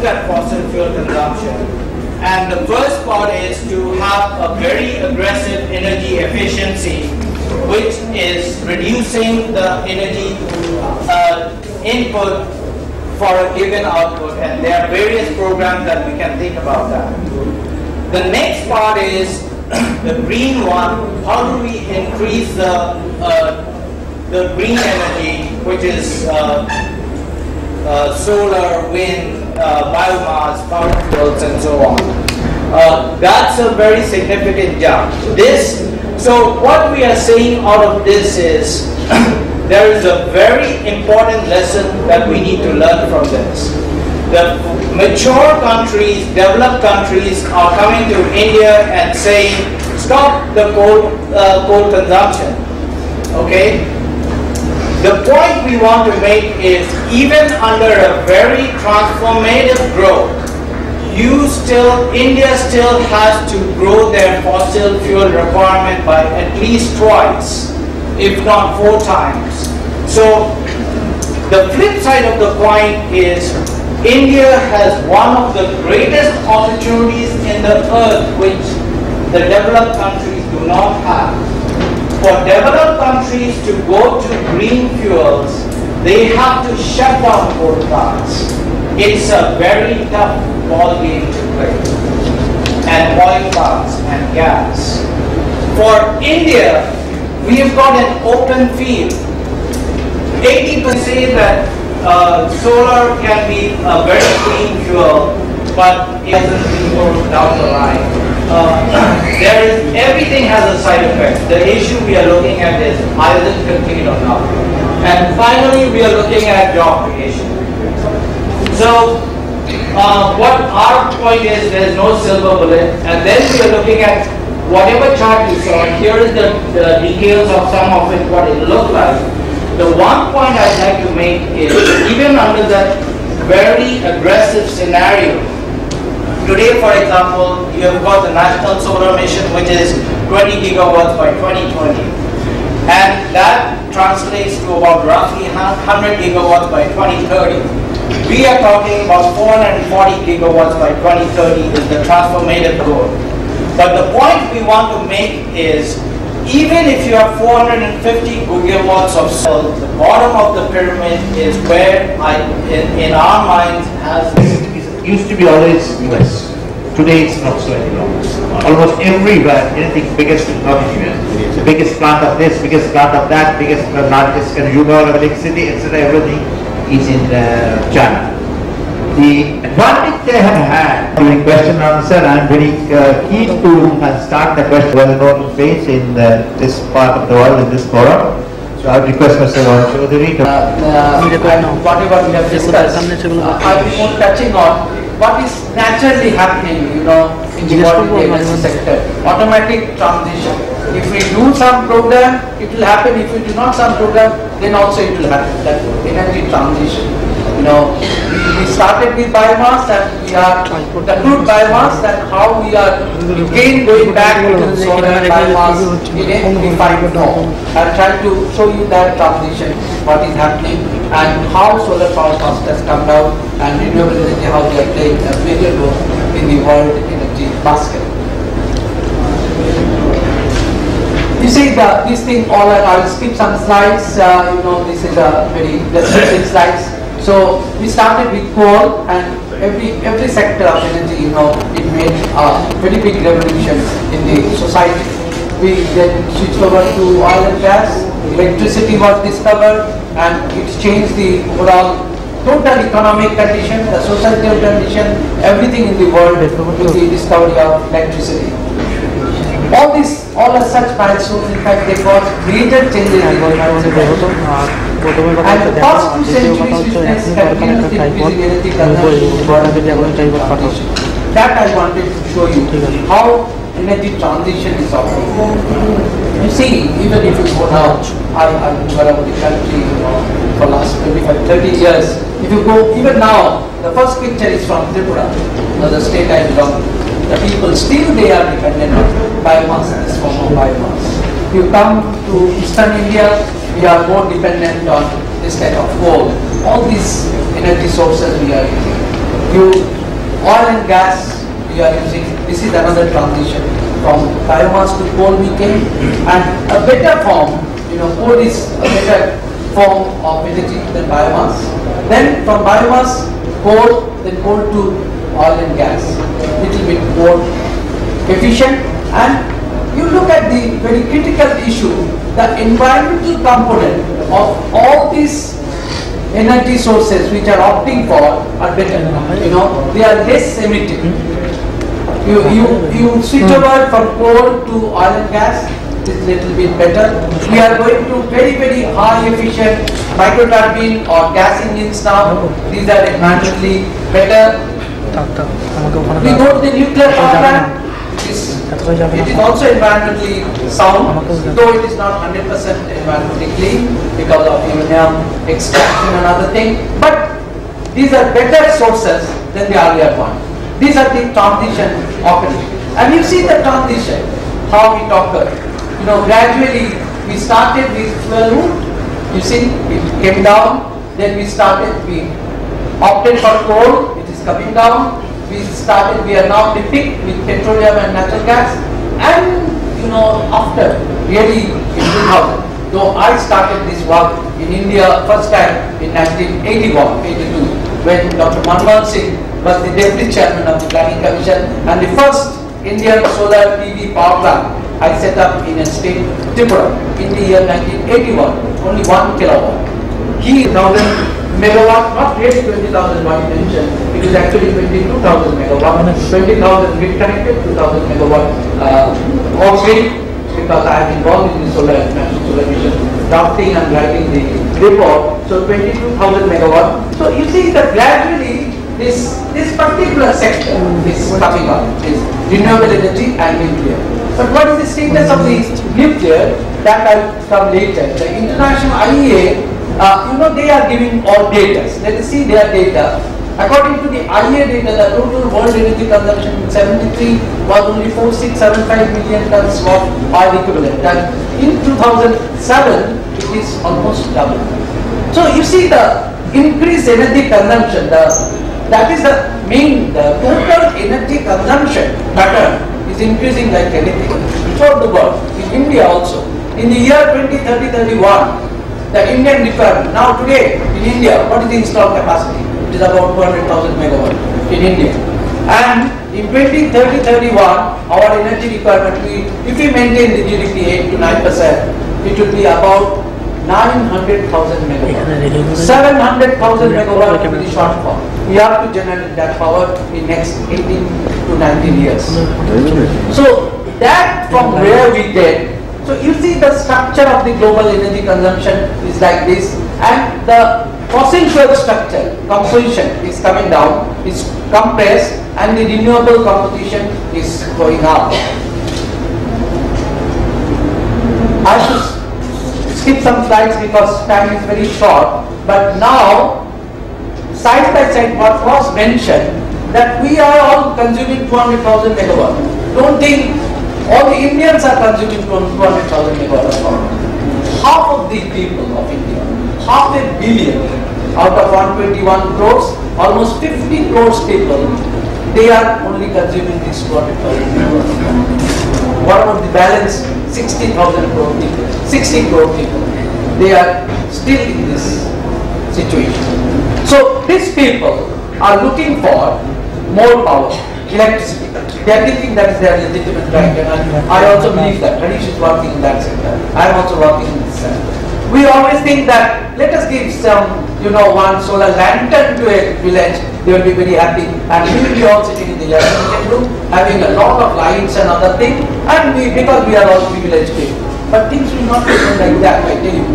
at fossil fuel consumption. And the first part is to have a very aggressive energy efficiency, which is reducing the energy input for a given output, and there are various programs that we can think about that. The next part is the green one. How do we increase the green energy, which is solar, wind, biomass, power fuels, and so on. That's a very significant jump. So what we are saying out of this is there is a very important lesson that we need to learn from this. The mature countries, developed countries are coming to India and saying, stop the coal consumption. Okay? The point we want to make is, even under a very transformative growth, India still has to grow their fossil fuel requirement by at least twice, if not 4 times. So the flip side of the coin is, India has one of the greatest opportunities in the earth which the developed countries do not have. For developed countries to go to green fuels, they have to shut down coal plants. It's a very tough ball game to play. And oil plants and gas. For India, we have got an open field. 80% say that solar can be a very clean fuel, but it doesn't go down the line. Everything has a side effect. The issue we are looking at is, either it complete or not. And finally, we are looking at job creation. So, what our point is, there is no silver bullet, and then we are looking at whatever chart you saw. Here is the details of some of it, what it looked like. The one point I'd like to make is, even under that very aggressive scenario, today, for example, you have got the National Solar Mission, which is 20 gigawatts by 2020. And that translates to about roughly 100 gigawatts by 2030. We are talking about 440 gigawatts by 2030 is the transformative goal. But the point we want to make is, even if you have 450 gigawatts of solar, the bottom of the pyramid is where in our minds it used to be always US. Today it's not so anymore. Almost everywhere, anything biggest, not anywhere. The biggest plant of this, biggest plant of that, largest consumer of electricity, etc. Everything is in China. The advantage they have had during question and answer, I am very keen to start the question well-known face in this part of the world, in this forum. So I would request Mr. Chaudhary to... whatever we have discussed, I will be touching on what is naturally happening, in the energy sector. Automatic transition. If we do some program, it will happen. If we do not some program, then also it will happen. That energy transition. We started with biomass, and we are the crude biomass, and how we are again going back to solar biomass in a refined form. I'll try to show you that transition, what is happening, and how solar power cost has come down, and renewable energy, how they are playing a major role in the world energy basket. You see, this thing, I'll skip some slides. This is a very basic slides. So we started with coal, and every sector of energy, it made a very big revolution in the society. We then switched over to oil and gas. Electricity was discovered, and it changed the overall total economic condition, the societal condition, everything in the world with the discovery of electricity. All are such milestones. In fact, they caused major changes in the world. And the past 2 centuries witnessed continuously increasing energy consumption. That I wanted to show you how energy transition is happening. You see, even if you go now, I moved around the country for last 25-30 years. If you go even now, the first picture is from Tripura, the state I belong to. The people still they are dependent on biomass, this form of biomass. If you come to Eastern India, we are more dependent on this kind of coal. All these energy sources we are using. You, oil and gas we are using, this is another transition. From biomass to coal we came, and a better form, coal is a better form of energy than biomass. Then from biomass, coal, then coal to oil and gas, little bit more efficient. And you look at the very critical issue, the environmental component of all these energy sources which are opting for are better. They are less emitting. You switch over from coal to oil and gas, it's little bit better. We are going to very, very high efficient microturbine or gas engines now. These are environmentally better. We go to the nuclear power plant. It is also environmentally sound, though it is not 100% environmentally clean because of uranium extraction and other things. But these are better sources than the earlier one. These are the transition happening. And you see the transition, how it occurred. Gradually we started with fuel wood, you see, it came down, then we opted for coal, it is coming down, we are now dipping with petroleum and natural gas, and after really in 2000, though I started this work in India first time in 1981-82, when Dr. Manmohan Singh was the deputy chairman of the Planning Commission, and the first Indian solar PV power plant I set up in a state, Tripura, in the year 1981, only 1 kilowatt. He 1,000 megawatt, not really 20,000 what he mentioned, it is actually 22,000 megawatt, 20,000 grid connected, 2,000 megawatt off grid, because I am involved in the national solar mission, drafting and writing the report, so 22,000 megawatt. So you see that gradually this particular sector is coming up, is renewable energy and nuclear. But what is the status of the nuclear? That will come later. The international IEA, they are giving all data. Let us see their data. According to the IEA data, the total world energy consumption in 73 was only 4675 million tons of oil equivalent. And in 2007, it is almost double. So you see the increased energy consumption, that is the total energy consumption pattern is increasing like anything throughout the world, in India also. In the year 2030-31, the Indian requirement, now today in India, what is the installed capacity? It is about 200,000 megawatt in India. And in 2030-31, our energy requirement, if we maintain the GDP 8 to 9%, it will be about 900,000 megawatt. 700,000 megawatt will be shortfall. We have to generate that power in next 18 to 19 years. So that from where we get, so you see the structure of the global energy consumption is like this, and the fossil fuel structure composition is coming down, is compressed, and the renewable composition is going up. I should skip some slides because time is very short, but now side by side what was mentioned, that we are all consuming 200,000 megawatt. Don't think all the Indians are consuming 200,000 megawatt of power. Half of the people of India, half a billion out of 121 crores, almost 50 crores people, they are only consuming this 200,000 megawatt. What about the balance 60,000 crore people, 60 crore people? They are still in this situation. So these people are looking for more power, electricity. They are thinking that is their legitimate right, and I also believe that. Harish is working in that sector. I am also working in this sector. We always think that let us give some, one solar lantern to a village, they will be very happy, and we will be all sitting in the yard room having a lot of lights and other things, and because we are all privileged people. But things will not be done like that, I tell you.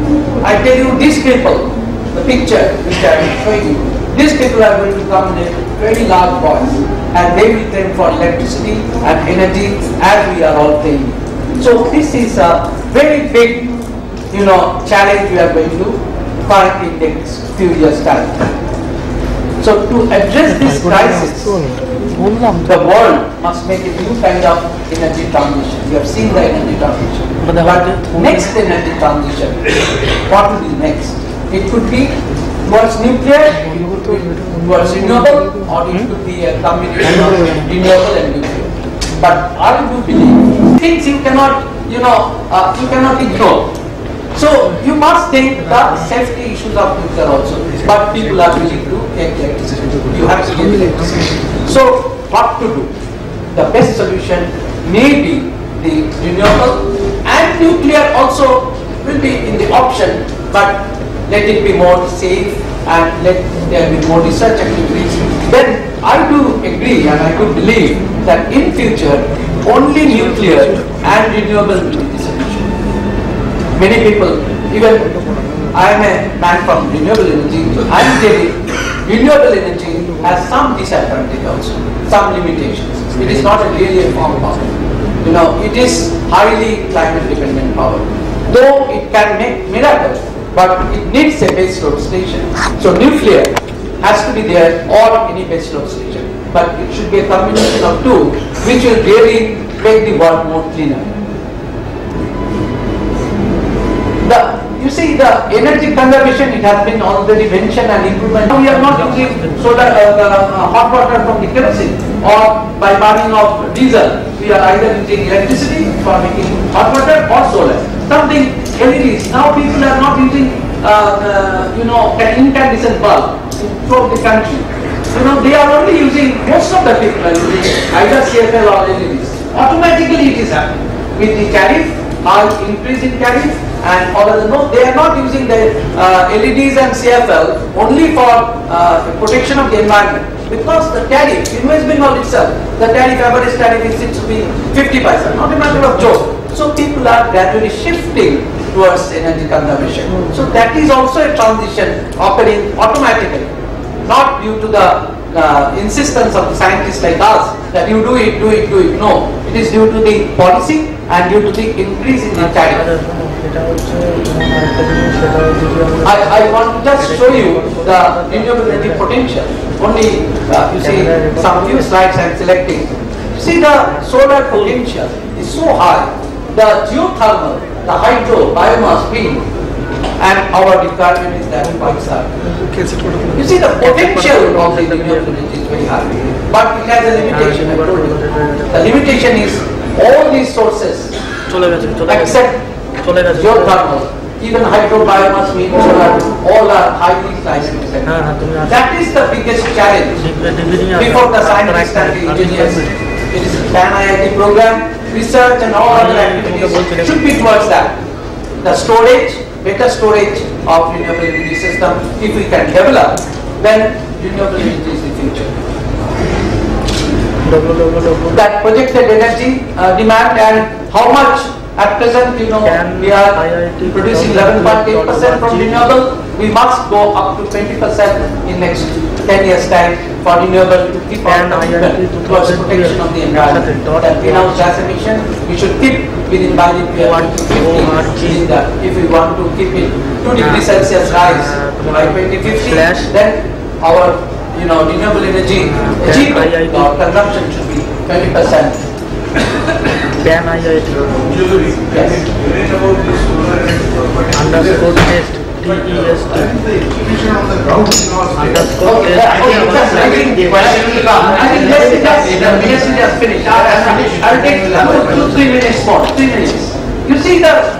I tell you, these people, the picture which I am showing you, these people are going to come in a very large voice, and they will claim for electricity and energy as we are all paying. So this is a very big, challenge we are going to find in the next few years' time. So to address this crisis, the world must make a new kind of energy transition. We have seen the energy transition. But next energy transition, what will be next? It could be towards nuclear, towards renewable, or it could be a combination of renewable and nuclear. But I do believe things you cannot, you cannot ignore. So you must take the safety issues of nuclear also. But people are willing to take their decision. You have to give their decision. So what to do? The best solution may be the renewable, and nuclear also will be in the option, but let it be more safe and let there be more research activities. Then I do agree and I do believe that in future only nuclear and renewable will be the solution. Many people, even I am a man from renewable energy, I am telling renewable energy has some disadvantage also, some limitations. It is not really a firm power. It is highly climate dependent power. Though it can make miracles, but it needs a base load station. So nuclear has to be there, or any base load station. But it should be a combination of two, which will really make the world more cleaner. You see the energy conservation, it has been already mentioned and improvement. We are not using solar, hot water from the kerosene, or by burning of diesel. We are either using electricity for making hot water or solar. Something LEDs. Now people are not using, incandescent bulb from the country. They are only using, most of the people are using either CFL or LEDs. Automatically it is happening. With the tariff, high increase in tariff, and all of them, no, they are not using the LEDs and CFL only for protection of the environment, because the tariff in West Bengal itself, the average tariff is 6 rupees 50 paisa, not a matter of joke. So people are gradually shifting towards energy conservation. So that is also a transition occurring automatically, not due to the insistence of the scientists like us that you do it. No, it is due to the policy and due to the increase in the tariff. I want to just show you the renewable energy potential. Only you see some few slides I am selecting. See, the solar potential is so high. The geothermal, the hydro, biomass, wind, and our requirement is that quite high. You see, the potential of the renewable energy is very high, but it has a limitation. I told you. The limitation is all these sources except geothermal, even hydro, biomass, wind, solar, all are highly climate dependent. That is the biggest challenge before the scientists and the engineers. It is a PANIIT program, research and all other activities should be towards that. The storage, better storage of renewable energy system, if we can develop, then renewable energy is the future. That projected energy demand and how much at present, we are producing 11.8% from renewable. We must go up to 20% in next 10 years time for renewable to keep our commitment towards protection of the environment. That greenhouse gas emission we should keep within by the year 2050. If we want to keep it 2 degrees Celsius rise by 2050, then our renewable energy achievement or consumption should be 20%. PANIIT underscore test TEST underscore test. I think let's just finish. I'll take 2-3 minutes more. 3 minutes. You see the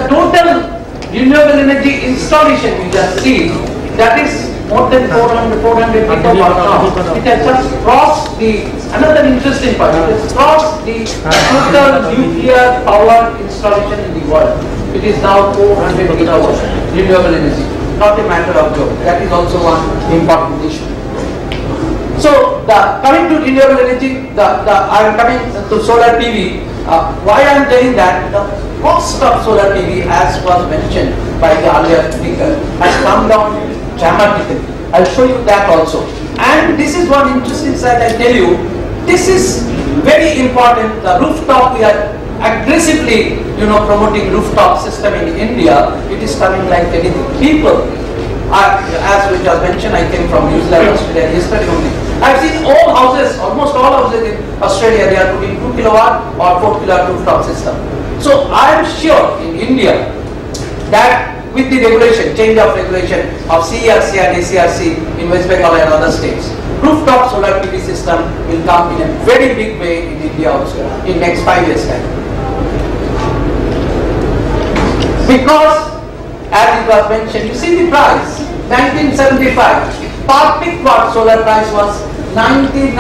total renewable energy installation you just see, that is more than 400 megawatt now. It has just crossed the, another interesting part, it has crossed the total nuclear power installation in the world. It is now 400 gigawatts renewable energy. Not a matter of joke. That is also one important issue. So, coming to renewable energy, I am coming to solar PV. Why I am telling that, the cost of solar PV, as was mentioned by the earlier speaker, has come down dramatically. I'll show you that also. And this is one interesting side I tell you. This is very important. The rooftop, we are aggressively promoting rooftop system in India. It is coming like anything. People, as we just mentioned, I came from New Zealand, Australia yesterday only. I've seen all houses, almost all houses in Australia, they are putting 2 kilowatt or 4 kilowatt rooftop system. So I am sure in India that with the regulation, change of regulation of CERC and ACRC in West Bengal and other states, rooftop solar PV system will come in a very big way in India also in next 5 years time. Because as it was mentioned, you see the price, 1975, per peak watt solar price was $99,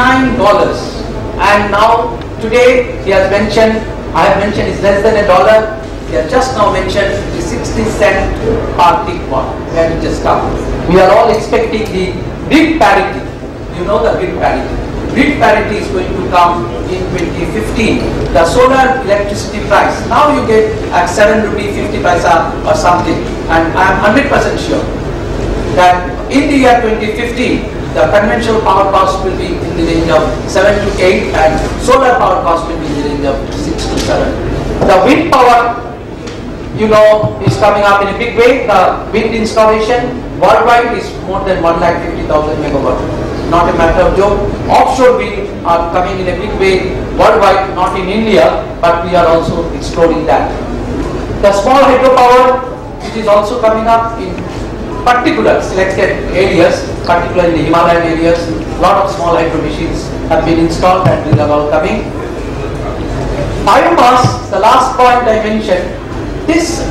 and now today he has mentioned, I have mentioned it's less than $1. He has just now mentioned the 60 cent per peak watt when it just come. We are all expecting the grid parity. You know the grid parity. Grid parity is going to come in 2015. The solar electricity price, now you get at 7 rupee 50 paisa or something, and I am 100% sure that in the year 2015, the conventional power cost will be in the range of 7 to 8 and solar power cost will be in the range of 6 to 7. The wind power, you know, is coming up in a big way. The wind installation worldwide is more than 150,000 megawatt. Not a matter of joke. Offshore wind are coming in a big way worldwide, not in India, but we are also exploring that. The small hydropower, it is also coming up in particular selected areas, particularly in the Himalayan areas. A lot of small hydro machines have been installed and these are all coming. Biomass, the last point I mentioned, this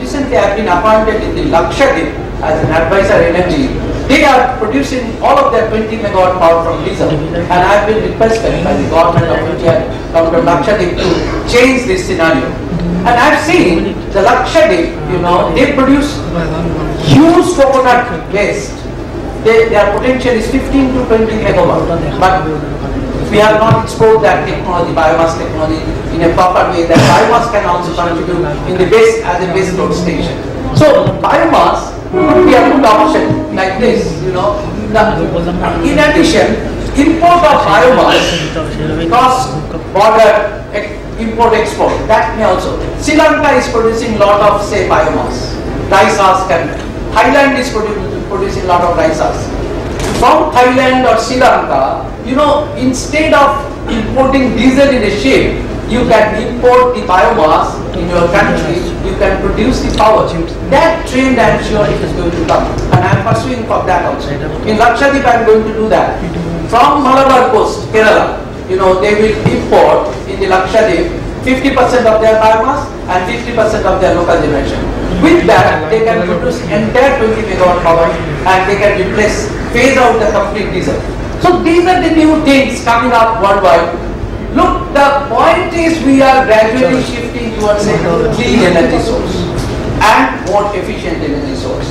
recently I have been appointed in the Lakshadweep as an advisor energy. They are producing all of their 20 megawatt power from diesel, and I have been requested by the government of India, Dr. Lakshadweep, to change this scenario. And I have seen the Lakshadweep, you know, they produce huge coconut waste. Their potential is 15 to 20 megawatt, but we have not explored that technology, biomass technology, in a proper way that biomass can also contribute in the base as a base load station. So biomass could be a good option like this, you know. In addition, import of biomass, cross-border import-export, that may also. Sri Lanka is producing lot of, say, biomass. Rice husk, and Thailand is producing a lot of rice husk. From Thailand or Sri Lanka, you know, instead of importing diesel in a ship, you can import the biomass in your country, you can produce the power. That trend I am sure it is going to come, and I am pursuing for that also. In Lakshadweep I am going to do that. From Malabar coast, Kerala, you know, they will import in the Lakshadweep 50% of their biomass and 50% of their local generation. With that, they can produce entire 20 megawatt power and they can replace, phase out the complete diesel. So these are the new things coming up worldwide. Look, the point is we are gradually shifting towards a clean energy source and more efficient energy source.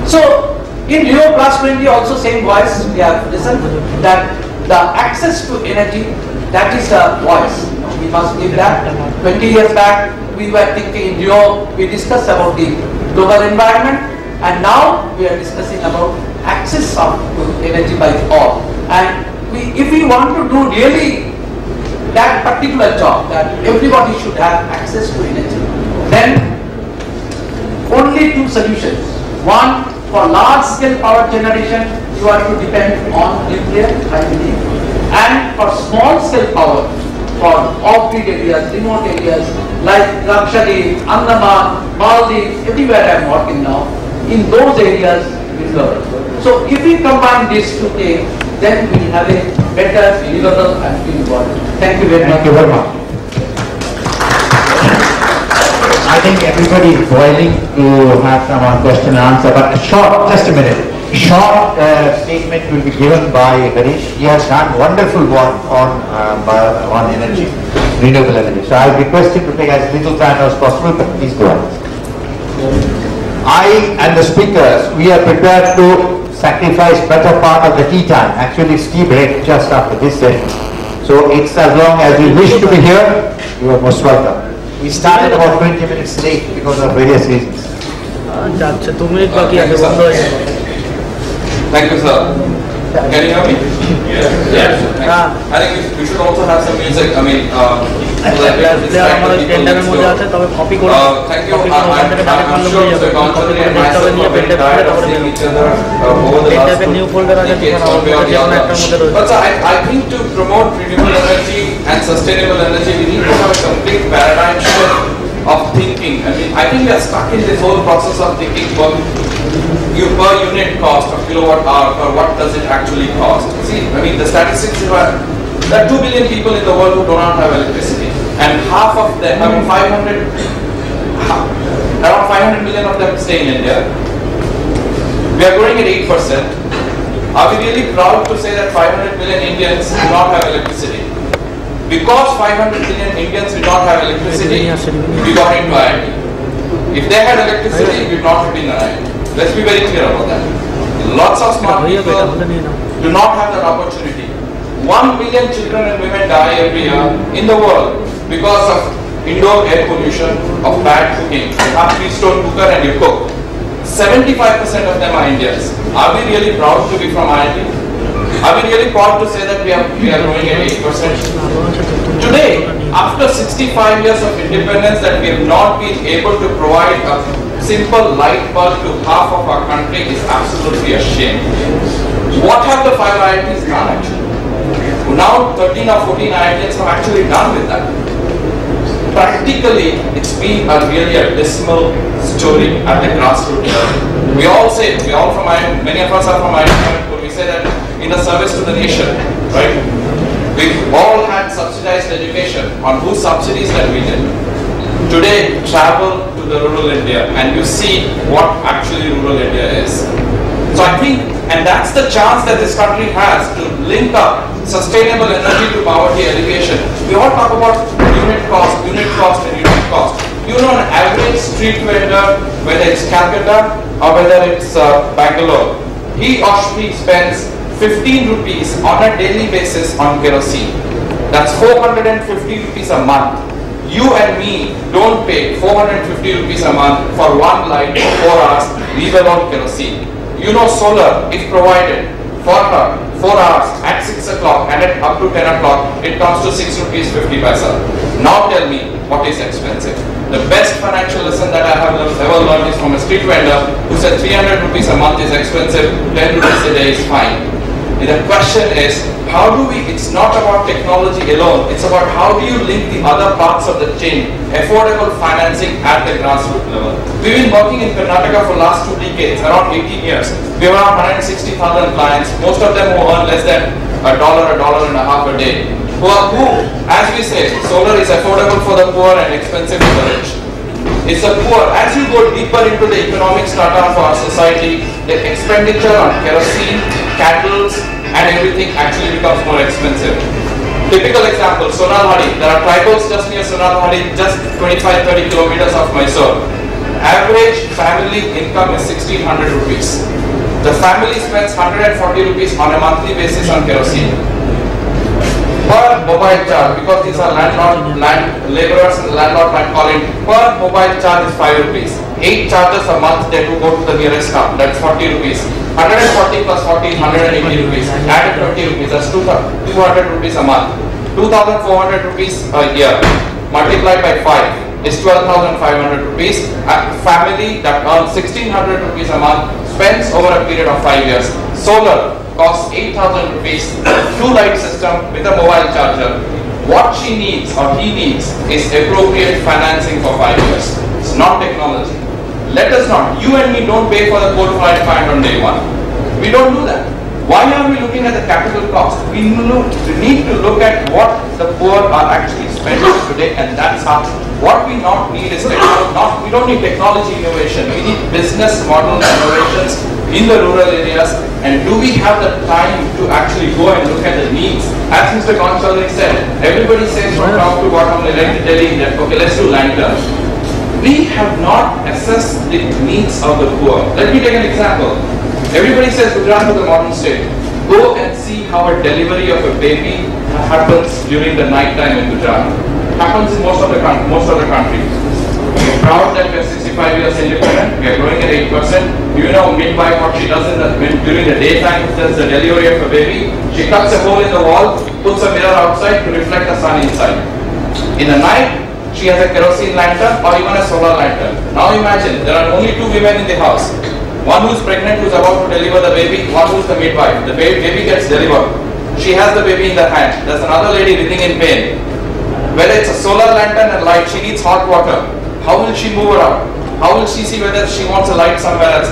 So in Rio Plus 20 also same voice we have listened that the access to energy, that is the voice. We must give that. 20 years back we were thinking in Rio, we discussed about the global environment, and now we are discussing about access of energy by all. And if we want to do really that particular job, that everybody should have access to energy, then only two solutions. One, for large scale power generation, you have to depend on nuclear, I believe. And for small scale power, for off-grid areas, remote areas, like Lakshadweep, Andaman, Maldives, everywhere I am working now, in those areas, so if we combine these two things, then we will have a better, renewable and clean water. Thank you very much. Thank you very much. I think everybody is boiling to have some question and answer, but a short, just a minute, short statement will be given by Harish. He has done wonderful work on energy, renewable energy. So I will request him to take as little time as possible, but please go ahead. I and the speakers, we are prepared to sacrifice better part of the tea time. Actually, it's tea break just after this session. So it's as long as you wish to be here, you are most welcome. We started about 20 minutes late because of various reasons. Thank you, sir. Can you hear me? Yes. I think we should also have some music. I mean, so that we can distract the people next door. Thank you. I'm sure Mr. Gonchani and myself are very tired of seeing each other over the last 2 decades, one way or the other. But sir, I think to promote renewable energy and sustainable energy, we need to have a complete paradigm shift of thinking. I think we are stuck in this whole process of thinking per unit cost of kilowatt hour, or what does it actually cost. See, the statistics are, there are 2 billion people in the world who do not have electricity, and half of them, around 500 million of them stay in India. We are growing at 8%. Are we really proud to say that 500 million Indians do not have electricity? Because 500 million Indians do not have electricity, we got into IIT. If they had electricity, we would not have been IIT. Let's be very clear about that. Lots of smart people do not have that opportunity. 1 million children and women die every year in the world because of indoor air pollution, of bad cooking. You have 3-stone cooker and you cook. 75% of them are Indians. Are we really proud to be from IIT? Are we really proud to say that we are growing at 8%? Today, after 65 years of independence, that we have not been able to provide a simple light bulb to half of our country is absolutely a shame. What have the 5 IITs done actually? Now 13 or 14 IITs have actually done with that. Practically, it's been really a dismal story at the grassroots level. Many of us are from IIT, we say that in a service to the nation, right? We've all had subsidized education. On whose subsidies that we did? Today, travel to the rural India and you see what actually rural India is. So I think, and that's the chance that this country has to link up sustainable energy to poverty alleviation. We all talk about unit cost, and unit cost. You know, an average street vendor, whether it's Calcutta or whether it's Bangalore, he or she spends 15 rupees on a daily basis on kerosene. That's 450 rupees a month. You and me don't pay 450 rupees a month for one light for 4 hours, leave alone kerosene. You know, solar, if provided for her 4 hours at 6 o'clock and at up to 10 o'clock, it comes to 6 rupees 50 paisa. Now tell me, what is expensive? The best financial lesson that I have ever learned is from a street vendor who said 300 rupees a month is expensive, 10 rupees a day is fine. And the question is, how do we, it's not about technology alone, it's about how do you link the other parts of the chain, affordable financing at the grassroots level. We've been working in Karnataka for the last 2 decades, around 18 years. We have around 160,000 clients, most of them who earn less than $1, $1.50 a day. Who, as we say, solar is affordable for the poor and expensive for the rich. It's the poor. As you go deeper into the economic strata for our society, the expenditure on kerosene, candles, and everything actually becomes more expensive. Typical example, Sonalhadi. There are tribals just near Sonalhadi, just 25-30 kilometers of Mysore. Average family income is 1600 rupees. The family spends 140 rupees on a monthly basis on kerosene. Per mobile charge, because these are laborers and the landlord might call in, per mobile charge is 5 rupees. 8 charges a month they do go to the nearest town, that's 40 rupees. 140 plus 40 is 180 rupees. Add 20 rupees, that's 200 rupees a month. 2,400 rupees a year. Multiplied by 5 is 12,500 rupees. A family that earns 1,600 rupees a month spends over a period of 5 years. Solar costs 8,000 rupees, 2-light system with a mobile charger. What she needs or he needs is appropriate financing for 5 years. It's not technology. Let us not. You and me don't pay for the coal fired plant on day 1. We don't do that. Why are we looking at the capital cost? We need to look at what the poor are actually spending today, and that's how. What we not need is we don't need technology innovation. We need business model innovations in the rural areas. And do we have the time to actually go and look at the needs? As Mr. Gonsalves said, everybody says from top to bottom, they like to tell you that, okay, let's do lanterns. We have not assessed the needs of the poor. Let me take an example. Everybody says Gujarat is a modern state. Go and see how a delivery of a baby happens during the night time in Gujarat. Happens in most of the country. We're proud that we are 65 years independent. We are growing at 8%. You know, midwife, what she does during the daytime, does the delivery of a baby. She cuts a hole in the wall, puts a mirror outside to reflect the sun inside. In the night, she has a kerosene lantern or even a solar lantern. Now imagine, there are only 2 women in the house. One who's pregnant, who's about to deliver the baby, one who's the midwife. The baby gets delivered. She has the baby in the hand. There's another lady writhing in pain. Whether it's a solar lantern and light, she needs hot water. How will she move around? How will she see whether she wants a light somewhere else?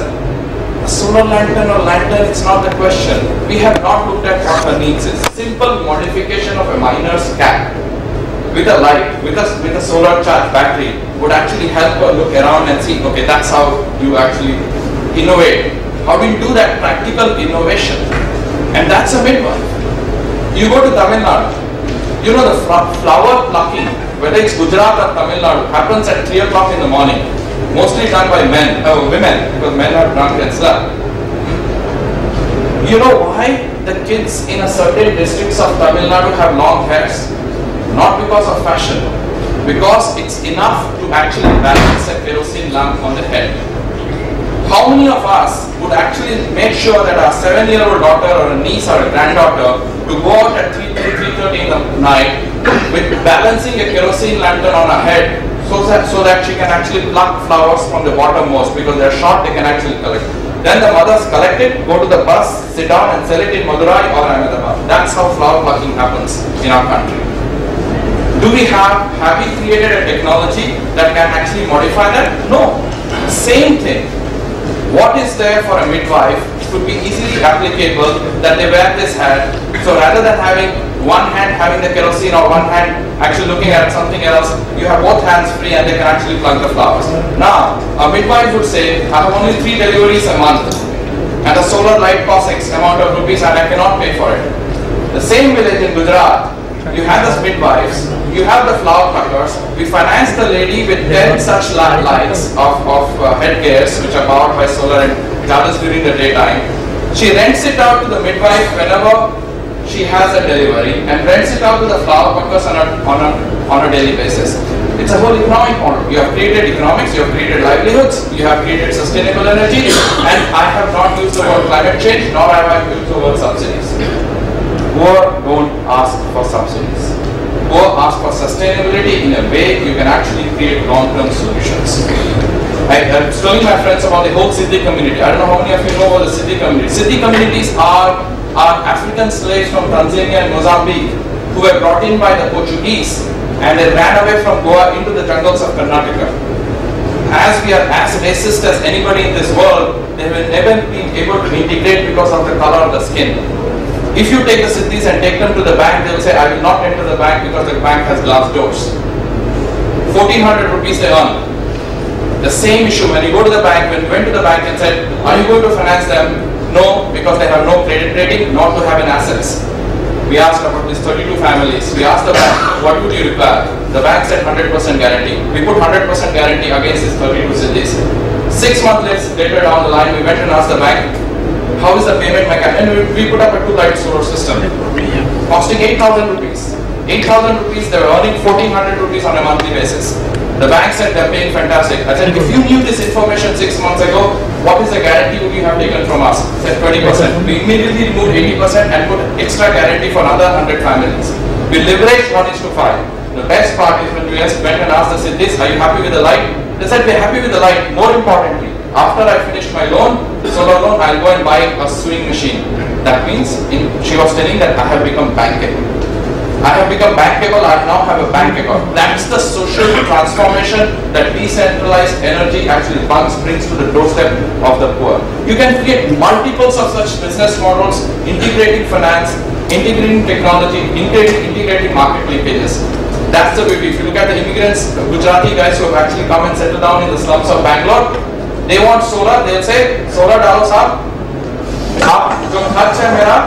A solar lantern or lantern, it's not the question. We have not looked at what her needs is. Simple modification of a miner's cap with a light, with a solar charge battery would actually help her look around and see, okay, that's how you actually innovate. How do you do that practical innovation? And that's a midwife. You go to Tamil Nadu, you know the flower plucking, whether it's Gujarat or Tamil Nadu, happens at 3 o'clock in the morning. Mostly done by women, because men are drunk and slept. You know why the kids in a certain districts of Tamil Nadu have long hairs? Not because of fashion, because it's enough to actually balance a kerosene lamp on the head. How many of us would actually make sure that our 7-year-old daughter or a niece or a granddaughter to go out at 3:30 in the night with balancing a kerosene lantern on her head so that she can actually pluck flowers from the bottommost, because they're short, they can actually collect. Then the mothers collect it, go to the bus, sit down and sell it in Madurai or Ahmedabad. That's how flower plucking happens in our country. Do we have we created a technology that can actually modify that? No. Same thing. What is there for a midwife could be easily applicable that they wear this hat. So rather than having one hand having the kerosene or one hand actually looking at something else, you have both hands free and they can actually pluck the flowers. Now, a midwife would say, I have only 3 deliveries a month and a solar light costs X amount of rupees and I cannot pay for it. The same village in Gujarat, you have the midwives, you have the flower pluckers. We finance the lady with 10 such lights of headgears which are powered by solar and travels during the daytime. She rents it out to the midwife whenever she has a delivery and rents it out to the flower pluckers on a daily basis. It's a whole economic model. You have created economics, you have created livelihoods, you have created sustainable energy, and I have not used the word climate change, nor have I used the word subsidies. Poor don't ask for subsidies. Poor ask for sustainability in a way you can actually create long-term solutions. I was telling my friends about the whole Siddhi community. I don't know how many of you know about the Siddhi community. Siddhi communities are African slaves from Tanzania and Mozambique who were brought in by the Portuguese and they ran away from Goa into the jungles of Karnataka. As we are as racist as anybody in this world, they will never be able to integrate because of the color of the skin. If you take the Siddhis and take them to the bank, they will say, I will not enter the bank because the bank has glass doors. 1400 rupees they earn. The same issue when you go to the bank, when you went to the bank and said, are you going to finance them? No, because they have no credit rating, not to have an assets. We asked about these 32 families. We asked the bank, what would you require? The bank said 100% guarantee. We put 100% guarantee against these 32 Siddhis. 6 months later down the line, we went and asked the bank, how is the payment mechanism? And we put up a 2-light solar system, costing 8,000 rupees. 8,000 rupees, they were earning 1,400 rupees on a monthly basis. The bank said they're paying fantastic. I said, if you knew this information 6 months ago, what is the guarantee would you have taken from us? He said 20%. We immediately removed 80% and put extra guarantee for another 100 families. We leveraged 1:5. The best part is when we went and asked the Siddhis, are you happy with the light? They said, we're happy with the light. More importantly, after I finish my loan, solar loan, I'll go and buy a sewing machine. That means, she was telling that I have become bankable. I have become bankable, I now have a bank account. That's the social transformation that decentralized energy actually brings to the doorstep of the poor. You can create multiples of such business models, integrating finance, integrating technology, integrating market linkages. That's the beauty. If you look at the immigrants, Gujarati guys who have actually come and settled down in the slums of Bangalore, they want solar, they'll say, solar डालो साहब, आप जो खर्च है मेरा,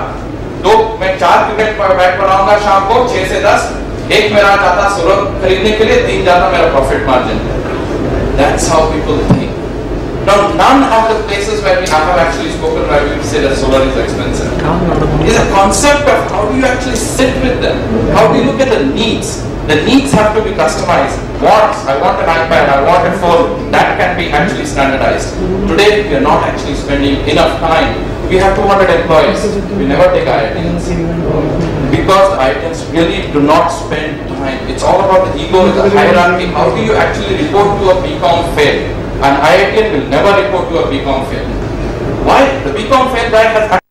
मैं 4 cricket bat बनाऊंगा शाम को 6 से 10, 1 मेरा जाता सोलर खरीदने के लिए, 3 जाता मेरा profit margin. That's how people think. Now, none of the places where I have actually spoken where we say that solar is expensive. It's a concept of how do you actually sit with them? How do you look at the needs? The needs have to be customized. Wants, I want an iPad, I want a phone, that can be actually standardized. Today, we are not actually spending enough time. We have 200 employees. We never take IITs. Because the IITs really do not spend time. It's all about the ego, the hierarchy. How do you actually report to a BCom fail? An IITian will never report to a BCom fail. Why? The BCom fail guy has